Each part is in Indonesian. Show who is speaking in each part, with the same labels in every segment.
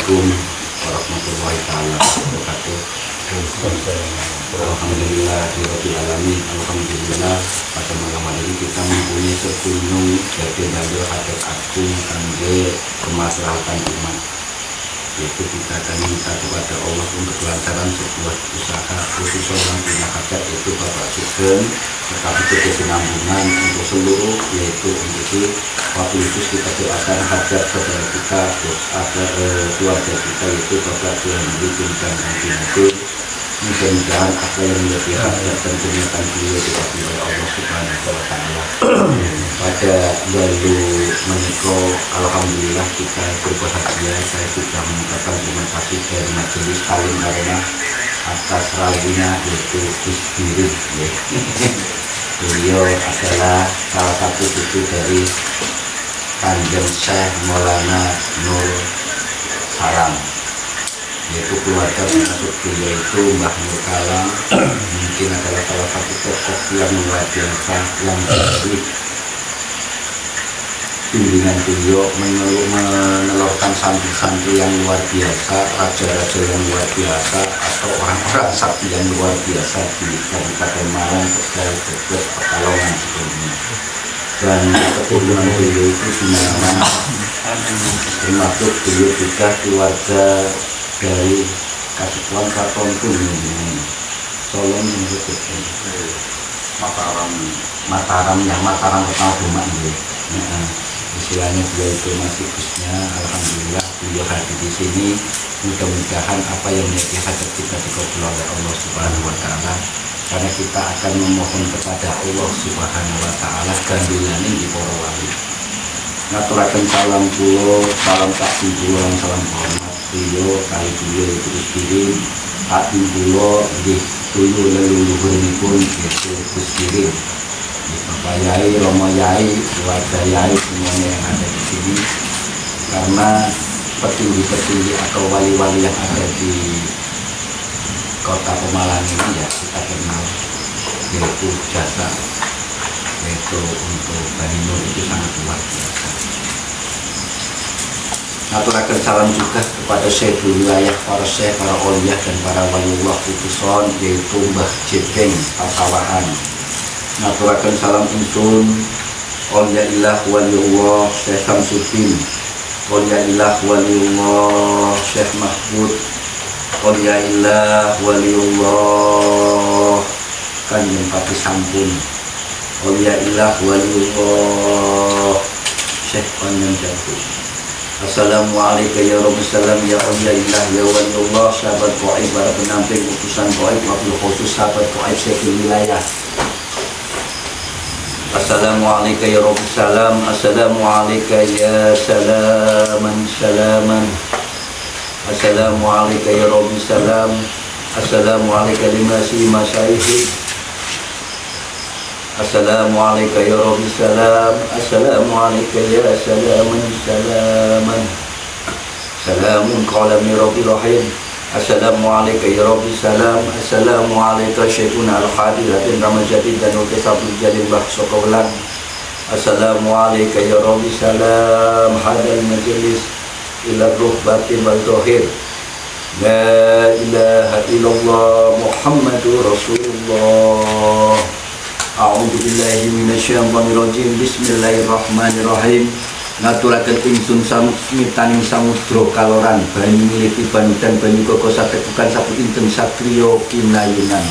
Speaker 1: Assalamualaikum warahmatullahi taala wabarakatuh. Alhamdulillahirabbil alamin. Alhamdulillah pada malam hari ini kita mempunyai segunung jati dalil hajat agung kangge kemaslahatan umat, yaitu kita akan minta kepada Allah untuk kelancaran sebuah usaha khusus orang punya hajat, yaitu Bapak Sugeng, tetapi kesinambungan untuk seluruh, yaitu untuk waktu khusus kita doakan hajat saudara kita, agar keluarga kita, yaitu Bapak Tuhan Bidin dan Antinatu. Mudah-mudahan apa yang menjadi hajat dan kenyataan beliau diwakili oleh Allah Subhanahu wa Ta'ala. Pada lalu menikah, alhamdulillah kita berbahagia. Saya sudah mengucapkan terima kasih dari majelis Alim Karena atas rawuhnya, yaitu Gus Birin. Beliau adalah salah satu cucu dari Kanjeng Syekh Maulana Nur Salam, yaitu keluarga termasuk beliau itu Mbah Nur Kalam. Mungkin adalah salah satu tokoh yang luar biasa, yang dari bimbingan beliau menelurkan santri-santri yang luar biasa, raja-raja yang luar biasa, atau orang-orang sakti yang luar biasa di Kabupaten Malang, Tegal, Brebes, Pekalongan sebelumnya. Dan keturunan beliau itu dimana termasuk beliau juga keluarga dari Kasukuan Katontung Solong Mataram yang Mataram pertama Demak ini. Istilahnya beliau itu masih Gusnya. Alhamdulillah beliau hadir di sini. Mudah-mudahan apa yang menjadi hajat kita dikabul oleh Allah Subhanahu wa Ta'ala, karena kita akan memohon kepada Allah Subhanahu wa Ta'ala gandulane di para wali. Ngaturaken salam kula, salam takdim kula, salam hormat beliau kali beliau terus kirim hati beliau di tuyu leluhuripun, yaitu Gus Kirim, Bapak Yai, Romo Yai, keluarga Yai, semuanya yang ada di sini. Karena petinggi-petinggi atau wali-wali yang ada di kota Pemalang ini ya kita kenal, yaitu jasa, yaitu untuk Bani Nur itu sangat luar biasa. Aturakan salam juga kepada Syekh wilayah, para syekh, para oliyah dan para waliullah putuson, yaitu Mbah Jekeng Pasawahan. Aturakan salam insun oliyah waliullah Syekh Samsudin, oliyah waliullah Syekh Mahmud, oliyah waliullah Kanjeng Pati Sampun, oliyah waliullah Syekh Panjang Jatuh. Assalamualaikum ya Rabbi salam ya awliyaillah ya waliullah, sahabat gaib, para penamping utusan gaib, wabil khusus sahabat gaib sekil wilayah. Assalamualaikum ya Rabbi salam, assalamualaikum ya salaman salaman, assalamualaikum ya Rabbi salam, assalamualaikum limasi masyaihi. Assalamualaikum ya Rabbi salam, assalamualaikum ya salaman salaman, salamun qala min rabbil rahim. Assalamualaikum ya Rabbi salam, assalamualaikum syekhuna al-hadirin ramajadin dan ukesabul jalil bahsokawlan. Assalamualaikum ya Rabbi salam, hadal majlis ila ruh batin wal dohir. La ilaha illallah Muhammadur Rasulullah. A'udzubillahi minasyaitonirrajim. Bismillahirrahmanirrahim. Ngaturaken ingsun samitaning samudra kaloran banyu militi banudan banyu koko satekukan sapu inten satriya kinayunan.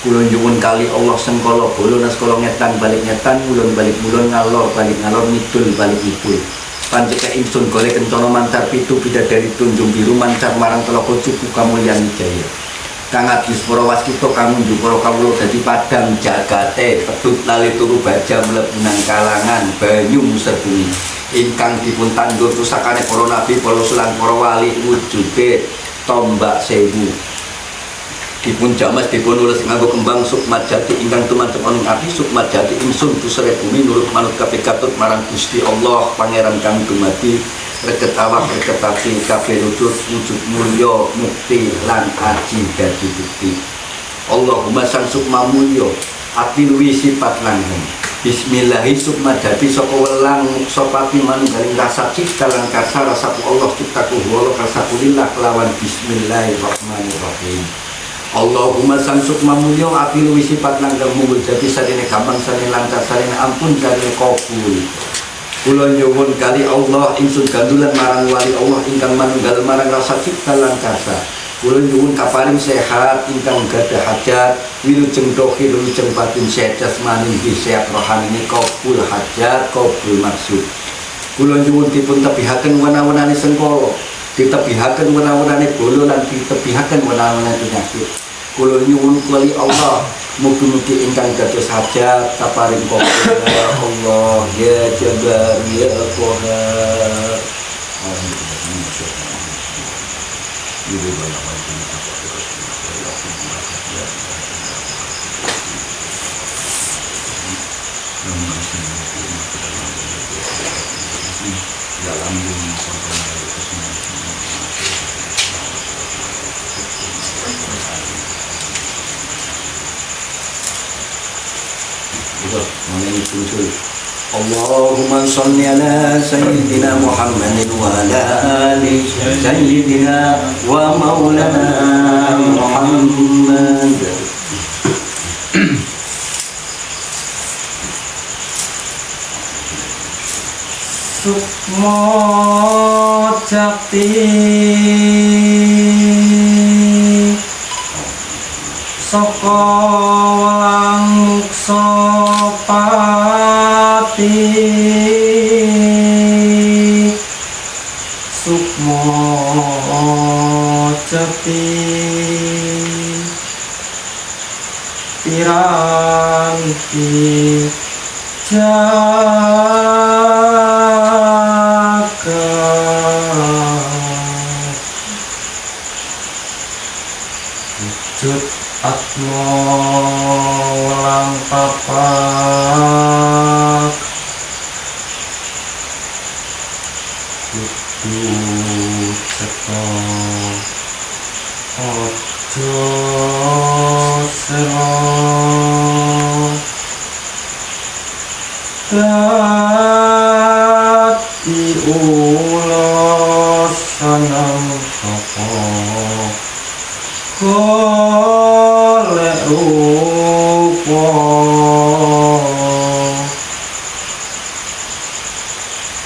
Speaker 1: Kula nyuwun kali Allah sengkala bolo naskala ngetan balik ngetan, mulun balik mulun, ngalor balik ngalor, ngidul balik ngidul. Panceka ingsun golek kencana mantar pitu bidadari tunjung biru mancar marang telaka cukup kamulyan wijaya. Kang adus para waskita kang njupara kawula dadi padang jagate, pedhut lali turu baja mlebunan kalangan banyu serbumi ingkang dipun tandur pusakane para nabi, para rasul lan para wali, wujude tombak sewu dipun jamas dipun nulis nganggo kembang sukmat jati ingkang tumandhep ana ati sukmat jati ingsun pusare bumi nurut manut kapikatut marang Gusti Allah pangeran kang dumadi reget awak reget ati kabeh lutut wujud mulya mukti lan aji dadi bukti. Allahumma sang sukma mulya ati luwi sifat langgeng. Bismillahi sukma dadi saka welang muksa pati manunggaling rasa cipta lan karsa rasaku Allah ciptaku wala kang rasa kulillah kelawan bismillahirrahmanirrahim. Allahumma samsuk mamulyo api luwi sifat nanggal mungul jadi sarine gampang sarine lancar sarine ampun sarine kabul. Kula nyuwun kali Allah ingsun gandulan marang wali Allah ingkang manunggal marang rasa cipta lan karsa. Kula nyuwun kaparing sehat ingkang gadah hajat wilujeng dohir wilujeng batin sehat jasmani sehat rohani kabul hajat kabul maksud. Kula nyuwun dipun tebihaken wana-wanane sengkala, ditebihaken wana-wanane bolo lan ditebihaken wana-wanane penyakit. Kula nyuwun kali Allah mugi-mugi ingkang dados hajat kaparing kabul ya Allah ya Jabbar ya Qahhar. Allahumma sholli ala sayyidina Muhammadin wa ala ali sayyidina wa maulana Muhammad. Sukma jati saka walang muksa pati sukma jati piranti wujud atma walang papak kudu cetha ojo sira dadi ulos sanang sapa golek rupa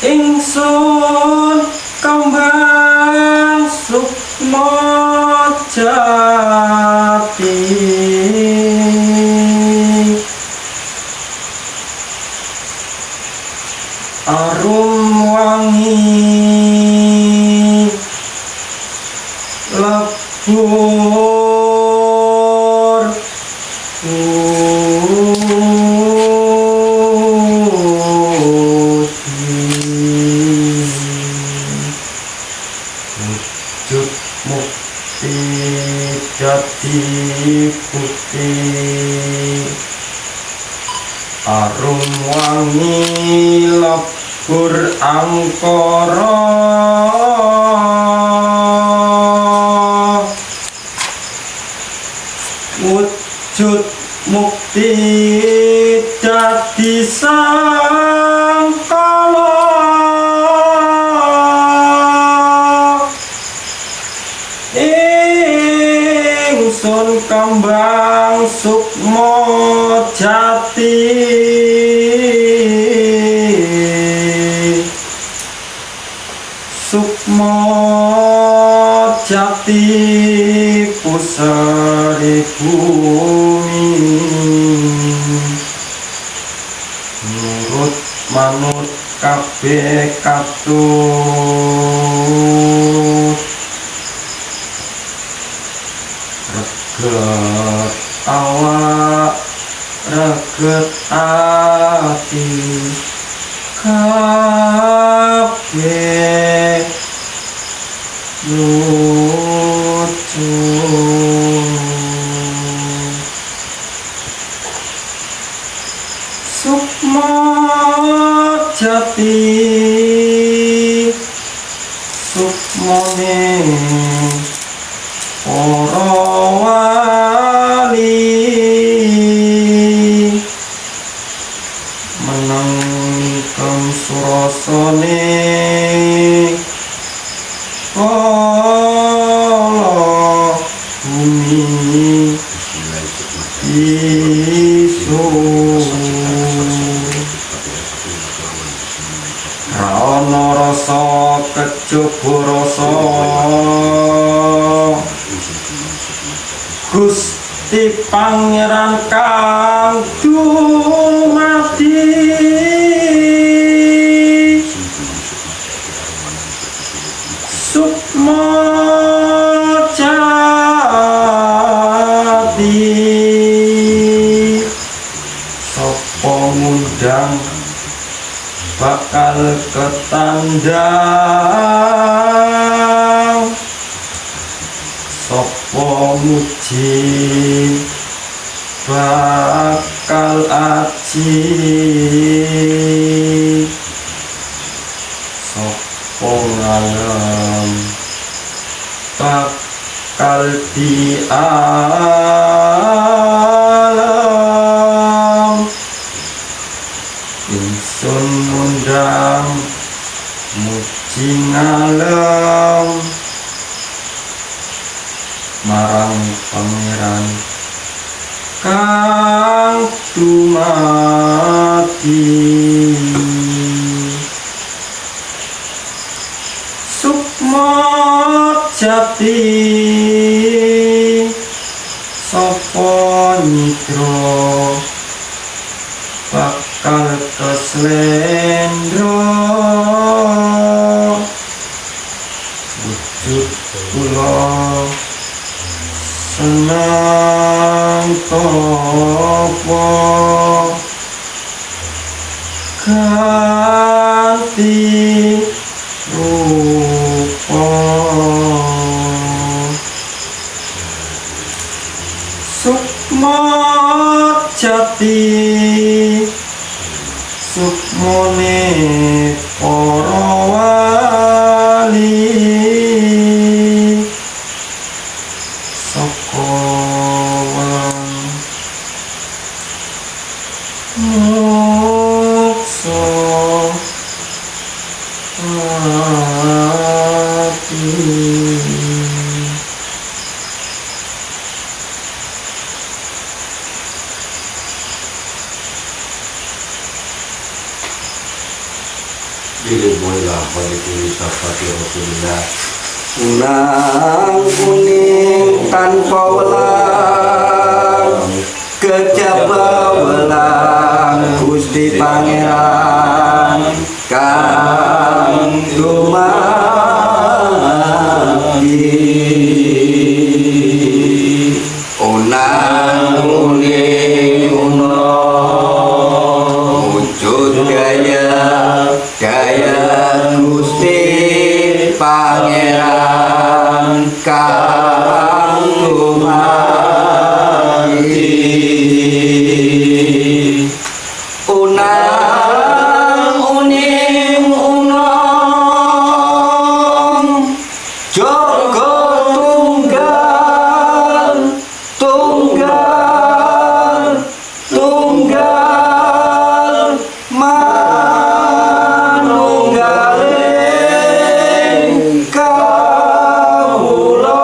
Speaker 1: ingsun kembang sukma jati arum wangi lebur wujud mukti jati putih arum wangi lebur angkara wujud mukti dadi sangkala ingsun kembang sukma jati sukma jati pusari bumi nurut manut kabeh katut reget awak reget ati kabeh lucu sukma jati sukmane para wali menang kam surasane
Speaker 2: bumi isu ana rasa kejaba rasa Gusti Pangeran kang dumadi Sukma Jati sapa ngundang bakal ketandang sapa muji bakal aji sapa ngalem bakal dialam ingsun ngundang muji ngalem marang pangeran kang dumadi Sukma Jati sapa nyitra bakal keslendra wujud kula seneng topo ganti rupa Sukma Jati sukmane para wali saka moksa
Speaker 1: Ilmuilah wali safati Rasulullah unang kuning tanpa welang kejaba welang Gusti Pangeran kang dumadi unang kuning wujud Jaya Gusti Pangeran kang dumadi unang uning unong jaga tunggal tunggal tunggal manunggaling kawula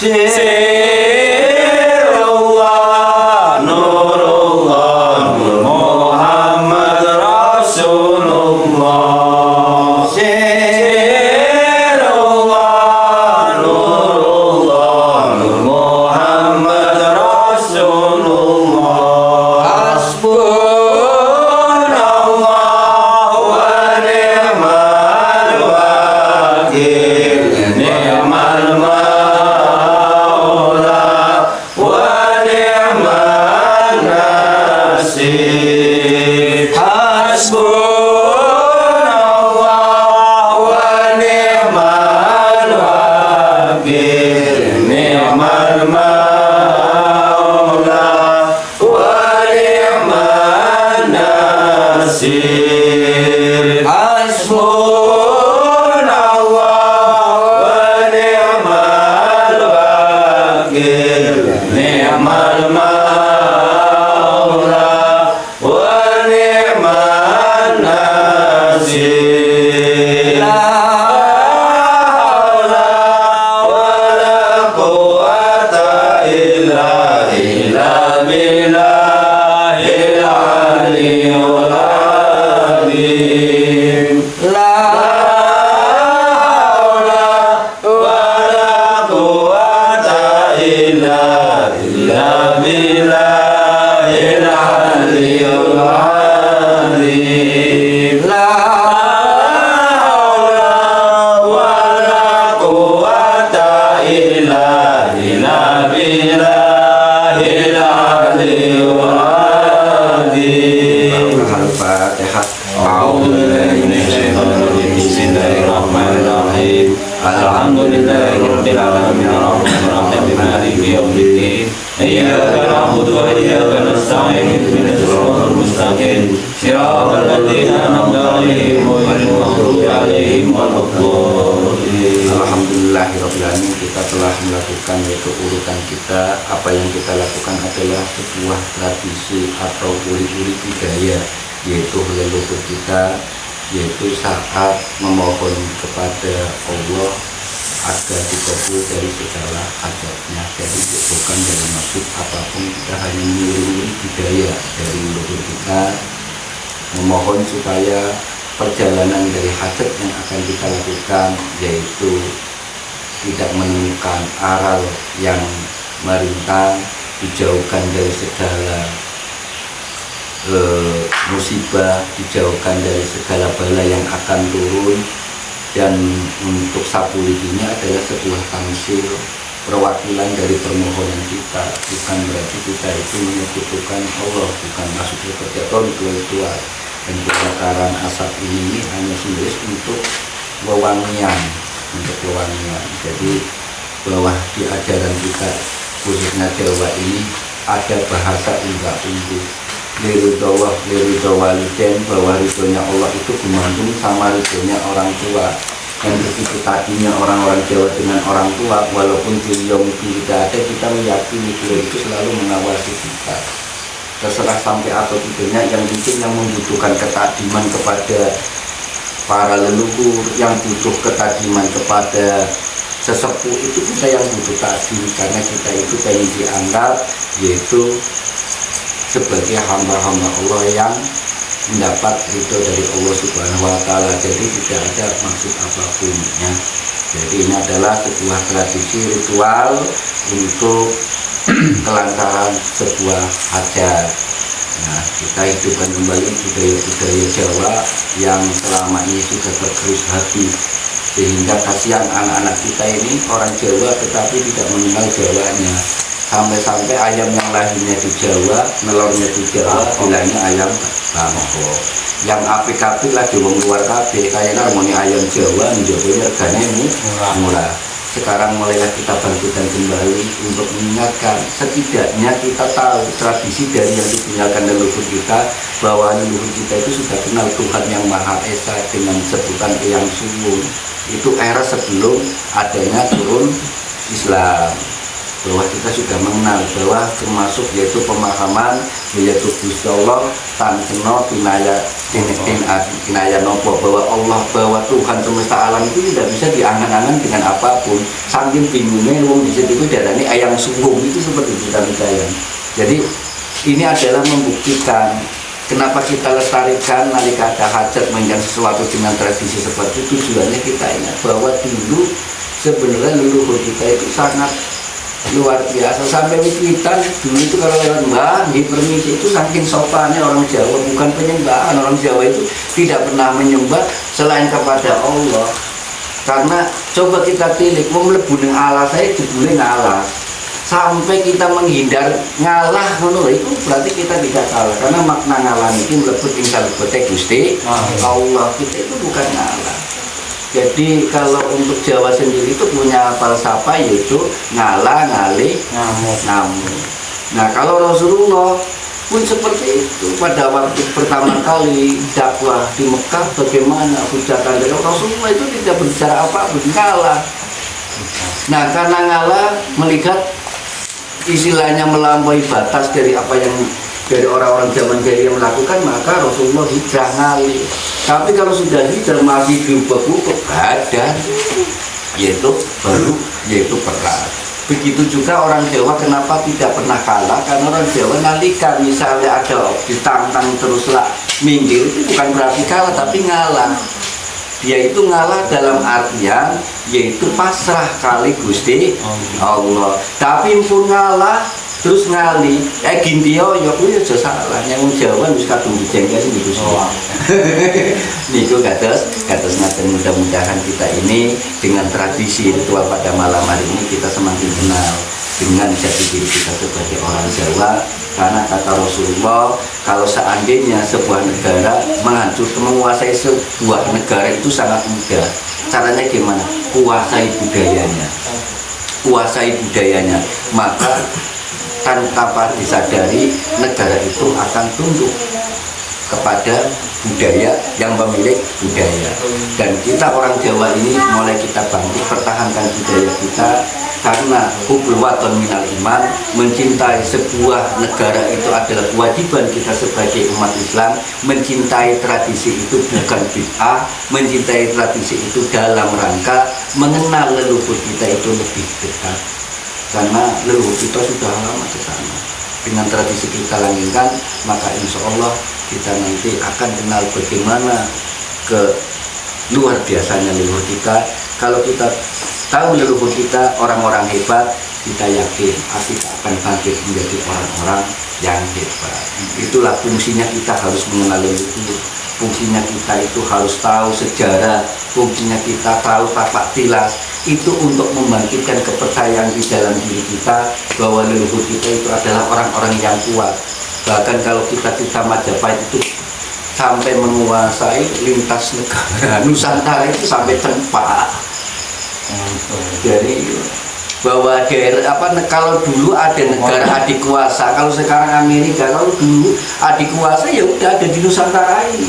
Speaker 2: Sirullah Nurullah Nur Muhammad Rasulullah Sirullah Nurullah Nur Muhammad Rasulullah Hasbunallah wa ni'mal wakil ni'mal maula wa ni'man nasir Hasbunallah wa ni'mal wakil ni'mal maula wa ni'man nasir Hasbunallah wa ni'mal wakil ni'mal maula wa ni'man nasir La haula wa la quwwata illa billahil aliyyil azim La haula wa la quwwata illa billahil aliyyil azim La haula wa la quwwata illa billahil aliyyil azim
Speaker 1: Al-Fatihah.
Speaker 2: A'udzu billahi minasyaitonir rajim. Bismillahirrahmanirrahim. Alhamdulillahirabbil alamin arrahmanir rahim maliki yaumiddin. Iyyaka na'budu wa iyyaka nasta'in ihdinas siratal mustaqim. Shiratal ladzina an'amta 'alaihim ghairil maghdubi 'alaihim waladdallin.
Speaker 1: Alhamdulillahirrahmanirrahim. Kita telah melakukan yaitu urutan kita. Apa yang kita lakukan adalah sebuah tradisi atau uri-uri budaya, yaitu leluhur kita, yaitu saat memohon kepada Allah agar dikabul dari segala hajatnya. Jadi bukan dalam maksud apapun, kita hanya menguri budaya dari leluhur kita, memohon supaya perjalanan dari hajat yang akan kita lakukan yaitu tidak menemukan aral yang merintang, dijauhkan dari segala musibah, dijauhkan dari segala bala yang akan turun. Dan untuk sapu lidinya adalah sebuah tamsil, perwakilan dari permohonan kita. Bukan berarti kita itu menyekutukan Allah, bukan maksudnya seperti ritual. Dan kebakaran asap ini hanya simbol untuk wewangian, Jadi bahwa di ajaran kita khususnya Jawa ini ada bahasa ungkap-ungkup liridho waliden, bahwa ridhonya Allah itu gumantung sama ridhonya orang tua. Dan begitu tadinya orang-orang Jawa dengan orang tua, walaupun beliau tidak ada, kita meyakini beliau itu selalu mengawasi kita. Terserah sampai atau tidaknya, yang penting yang membutuhkan ketadiman kepada para leluhur, yang butuh ketadiman kepada sesepuh, itu kita yang butuh tadim, karena kita itu tadi dianggap yaitu sebagai hamba-hamba Allah yang mendapat ridho dari Allah Subhanahu wa Ta'ala. Jadi tidak ada maksud apapun ya. Jadi ini adalah sebuah tradisi ritual untuk kelancaran sebuah hajat. Nah, kita hidupkan kembali budaya-budaya Jawa yang selama ini sudah tergerus habis, sehingga kasihan anak-anak kita ini orang Jawa tetapi tidak mengenal Jawanya. Sampai-sampai ayam yang lahirnya di Jawa, nelurnya di Jawa, bilangnya ayam bangko. Yang apik-apik lagi wong luar kabeh, kayaknya harmoni ayam Jawa menjawabnya regane murah. Sekarang mulailah kita bangkitkan kembali untuk mengingatkan, setidaknya kita tahu tradisi dari yang ditinggalkan leluhur kita, bahwa leluhur kita itu sudah kenal Tuhan yang Maha Esa dengan sebutan Eyang Suwung. Itu era sebelum adanya turun Islam. bahwa kita sudah mengenal bahwa termasuk yaitu pemahaman yaitu Gusti Allah tanpa kinaya nopo bahwa Allah bahwa Tuhan semesta alam itu tidak bisa diangan-angan dengan apapun. Saking bingungnya wong di situ darani ayang sungguh itu seperti kita percaya. Jadi ini adalah membuktikan kenapa kita lestarikan nalika ada hajat mengenai sesuatu dengan tradisi seperti itu. Tujuannya kita ingat bahwa dulu sebenarnya leluhur kita itu sangat luar biasa sampai witan dulu itu kalau lewat mbah di permisi itu saking sopannya orang Jawa, bukan penyembahan. Orang Jawa itu tidak pernah menyembah selain kepada Allah. Karena coba kita tilik mau mlebu ning Allah saya jebule ngalah sampai kita menghindar ngalah ngono itu berarti kita tidak kalah, karena makna ngalah itu mlebet ing salebete Gusti Allah. Kita itu bukan ngalah. Jadi kalau untuk Jawa sendiri itu punya falsafah yaitu ngalah, ngalih, ngamuk. Nah kalau Rasulullah pun seperti itu. Pada waktu pertama kali dakwah di Mekah, bagaimana ucapan dari Rasulullah itu tidak berbicara apa-apa, ngalah. Nah karena ngalah melihat istilahnya melampaui batas dari apa yang dari orang-orang zaman jahiliyah melakukan, maka Rasulullah hijrah ngalih. Tapi kalau sudah hijrah masih diubah-ubah badan, yaitu baru yaitu perang. Begitu juga orang Jawa kenapa tidak pernah kalah, karena orang Jawa nalika misalnya ada ditantang teruslah minggir itu bukan berarti kalah tapi ngalah. Dia itu ngalah dalam artian yaitu pasrah kali Gusti Allah. Tapi pun ngalah terus ngali gintio ya kuwi aja salah. Yang Jawa wis kadung dijengkel niku semua. Niku kados ngaten, mudah-mudahan kita ini dengan tradisi ritual pada malam hari ini kita semakin kenal dengan jati diri kita sebagai orang Jawa. Karena kata Rasulullah, kalau seandainya sebuah negara menguasai sebuah negara itu sangat mudah. Caranya gimana? Kuasai budayanya, maka tanpa disadari negara itu akan tunduk kepada budaya yang pemilik budaya. Dan kita orang Jawa ini mulai kita bangkit pertahankan budaya kita, karena hubul waton minal iman, mencintai sebuah negara itu adalah kewajiban kita sebagai umat Islam. Mencintai tradisi itu bukan bid'ah, mencintai tradisi itu dalam rangka mengenal leluhur kita itu lebih dekat, karena leluhur kita sudah lama ke sana. Dengan tradisi kita langgengkan, maka insya Allah kita nanti akan kenal bagaimana ke luar biasanya leluhur kita. Kalau kita tahu leluhur kita orang-orang hebat, kita yakin kita akan bangkit menjadi orang-orang yang hebat. Itulah fungsinya kita harus mengenal leluhur. Fungsinya kita itu harus tahu sejarah. Fungsinya kita tahu tapak tilas. Itu untuk membangkitkan kepercayaan di dalam diri kita bahwa leluhur kita itu adalah orang-orang yang kuat. Bahkan kalau kita Majapahit itu sampai menguasai lintas negara Nusantara itu sampai Cempa. Jadi bahwa daerah kalau dulu ada negara adik kuasa, kalau sekarang Amerika, kalau dulu adik kuasa ya udah ada di Nusantara ini.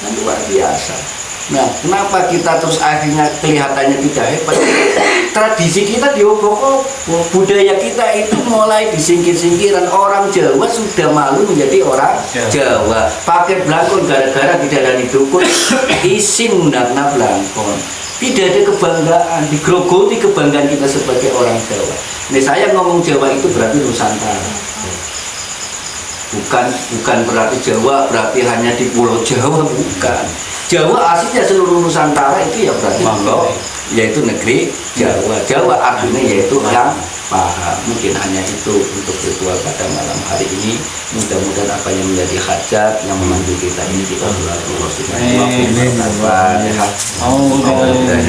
Speaker 1: Nah, luar biasa. Nah, kenapa kita terus akhirnya kelihatannya tidak hebat? Tradisi kita diobok-obok, budaya kita itu mulai disingkir-singkiran. Orang Jawa sudah malu menjadi orang Jawa. Pakai belangkon gara-gara tidak ada di dukun, isin menggunakan belangkon. Tidak ada kebanggaan, digrogoti kebanggaan kita sebagai orang Jawa. Nah, saya ngomong Jawa itu berarti Nusantara. Bukan berarti Jawa berarti hanya di Pulau Jawa, bukan. Jawa aslinya seluruh Nusantara itu ya berarti pulau, yaitu negeri Jawa. Jawa artinya yaitu yang paham. Mungkin hanya itu untuk ritual pada malam hari ini. Mudah-mudahan apa yang menjadi hajat yang memanggil kita ini kita berlaku Bismillahirrahmanirrahim.